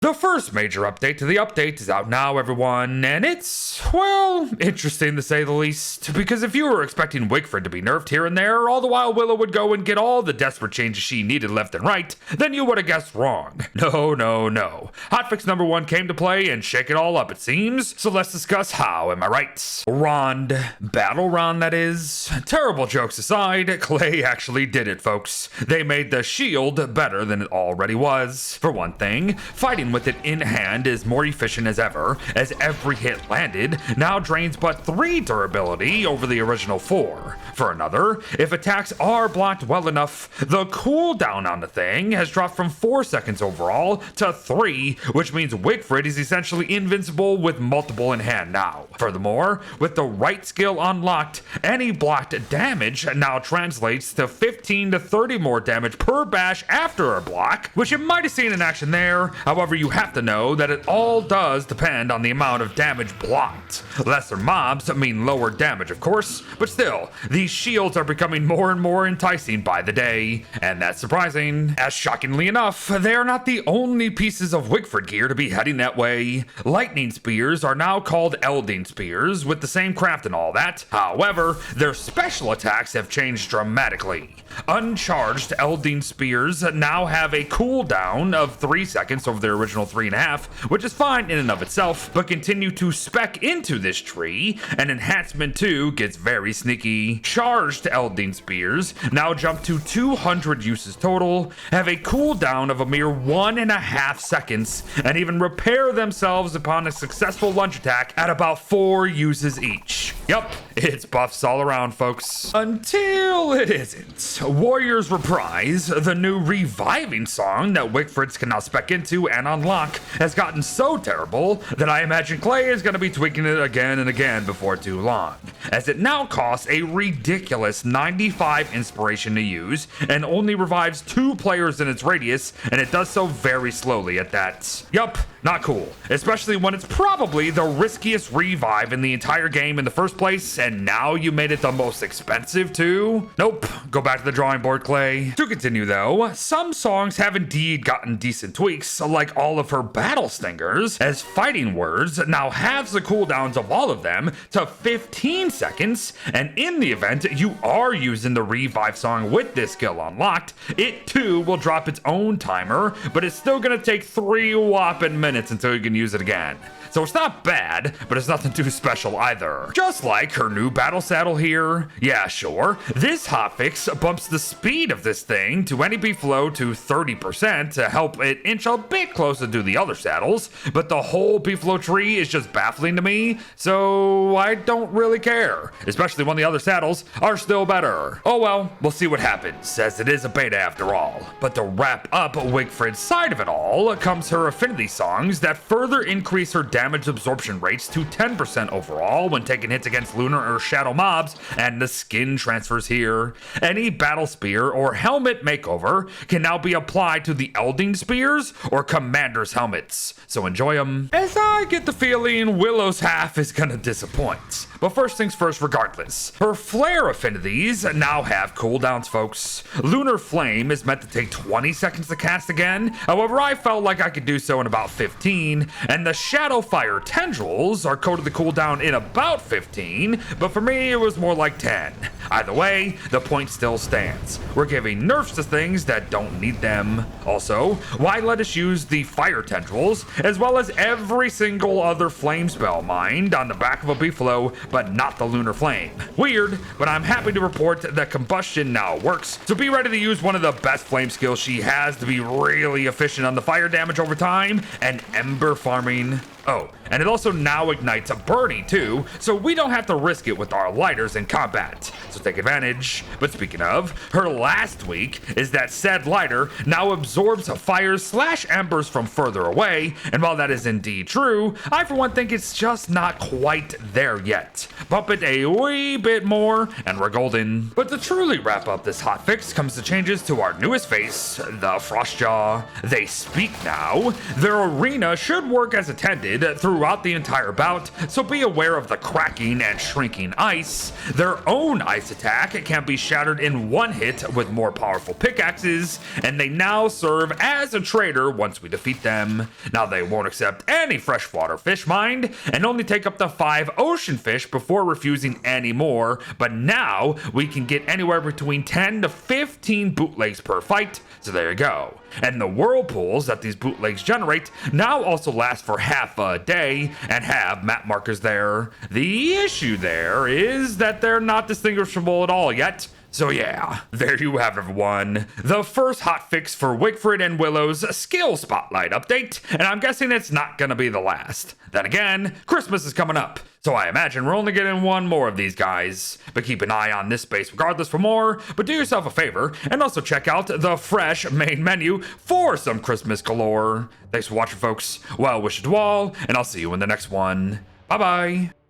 The first major update to the update is out now, everyone, and it's, well, interesting to say the least, because if you were expecting Wigfrid to be nerfed here and there, all the while Willow would go and get all the desperate changes she needed left and right, then you would have guessed wrong. No, no, no. Hotfix number 1 came to play and shake it all up, it seems, so let's discuss how, am I right? Rond. Battle Rond, that is. Terrible jokes aside, Clay actually did it, folks. They made the shield better than it already was. For one thing, fighting with it in hand is more efficient as ever, as every hit landed now drains but 3 durability over the original 4. For another, if attacks are blocked well enough, the cooldown on the thing has dropped from 4 seconds overall to 3, which means Wigfrid is essentially invincible with multiple in hand now. Furthermore, with the right skill unlocked, any blocked damage now translates to 15 to 30 more damage per bash after a block, which you might have seen in action there. However, you have to know that it all does depend on the amount of damage blocked. Lesser mobs mean lower damage, of course, but still, these shields are becoming more and more enticing by the day, and that's surprising, as shockingly enough, they are not the only pieces of Wigfrid gear to be heading that way. Lightning spears are now called Elding spears, with the same craft and all that. However, their special attacks have changed dramatically. Uncharged Elding spears now have a cooldown of 3 seconds over their original 3.5, which is fine in and of itself, but continue to spec into this tree, and Enhancement 2 gets very sneaky. Charged Elding spears now jump to 200 uses total, have a cooldown of a mere 1.5 seconds, and even repair themselves upon a successful lunge attack at about 4 uses each. Yup, it's buffs all around, folks. Until it isn't. Warriors Reprise, the new reviving song that Wigfrids can now spec into and unlock, has gotten so terrible that I imagine Clay is going to be tweaking it again and again before too long, as it now costs a ridiculous 95 inspiration to use and only revives 2 players in its radius, and it does so very slowly at that. Yup, not cool, especially when it's probably the riskiest revive in the entire game in the first place, and now you made it the most expensive too? Nope, go back to the drawing board, Clay. To continue though, some songs have indeed gotten decent tweaks, like all of her battle stingers, as fighting words now halves the cooldowns of all of them to 15 seconds, and in the event you are using the revive song with this skill unlocked, it too will drop its own timer, but it's still gonna take 3 whopping minutes until you can use it again. So it's not bad, but it's nothing too special either. Just like her new battle saddle here. Yeah, sure, this hotfix bumps the speed of this thing to any beeflow to 30% to help it inch a bit closer to the other saddles, but the whole beeflow tree is just baffling to me, so I don't really care, especially when the other saddles are still better. Oh well, we'll see what happens, as it is a beta after all. But to wrap up Wigfrid's side of it all comes her affinity songs that further increase her damage absorption rates to 10% overall when taking hits against lunar or shadow mobs, and the skin transfers here. Any battle spear or helmet makeover can now be applied to the Elding spears or commander's helmets, so enjoy them. As I get the feeling Willow's half is gonna disappoint. But first things first regardless. Her flare affinities now have cooldowns, folks. Lunar Flame is meant to take 20 seconds to cast again, however I felt like I could do so in about 15, and the Shadow Fire Tendrils are coded the cooldown in about 15, but for me it was more like 10. Either way, the point still stands. We're giving nerfs to things that don't need them. Also, why let us use the Fire Tendrils, as well as every single other flame spell mined on the back of a beeflow, but not the Lunar Flame? Weird, but I'm happy to report that Combustion now works, so be ready to use one of the best flame skills she has to be really efficient on the fire damage over time, and Ember farming. Oh, and it also now ignites a burning too, so we don't have to risk it with our lighters in combat, so take advantage. But speaking of, her last tweak is that said lighter now absorbs fires / embers from further away, and while that is indeed true, I for one think it's just not quite there yet. Bump it a wee bit more and we're golden. But to truly wrap up this hotfix comes the changes to our newest face, the Frostjaw. They speak now, their arena arena should work as intended throughout the entire bout, so be aware of the cracking and shrinking ice. Their own ice attack can be shattered in one hit with more powerful pickaxes, and they now serve as a trader once we defeat them. Now they won't accept any freshwater fish, mind, and only take up to 5 ocean fish before refusing any more, but now we can get anywhere between 10 to 15 bootlegs per fight, so there you go. And the whirlpools that these bootlegs generate now also last for half a day and have map markers there. The issue there is that they're not distinguishable at all yet. So yeah, there you have it, everyone. The first hotfix for Wigfrid and Willow's skill spotlight update, and I'm guessing it's not gonna be the last. Then again, Christmas is coming up, so I imagine we're only getting one more of these guys. But keep an eye on this space regardless for more, but do yourself a favor and also check out the fresh main menu for some Christmas galore. Thanks for watching, folks. Well wishes to all, and I'll see you in the next one. Bye-bye.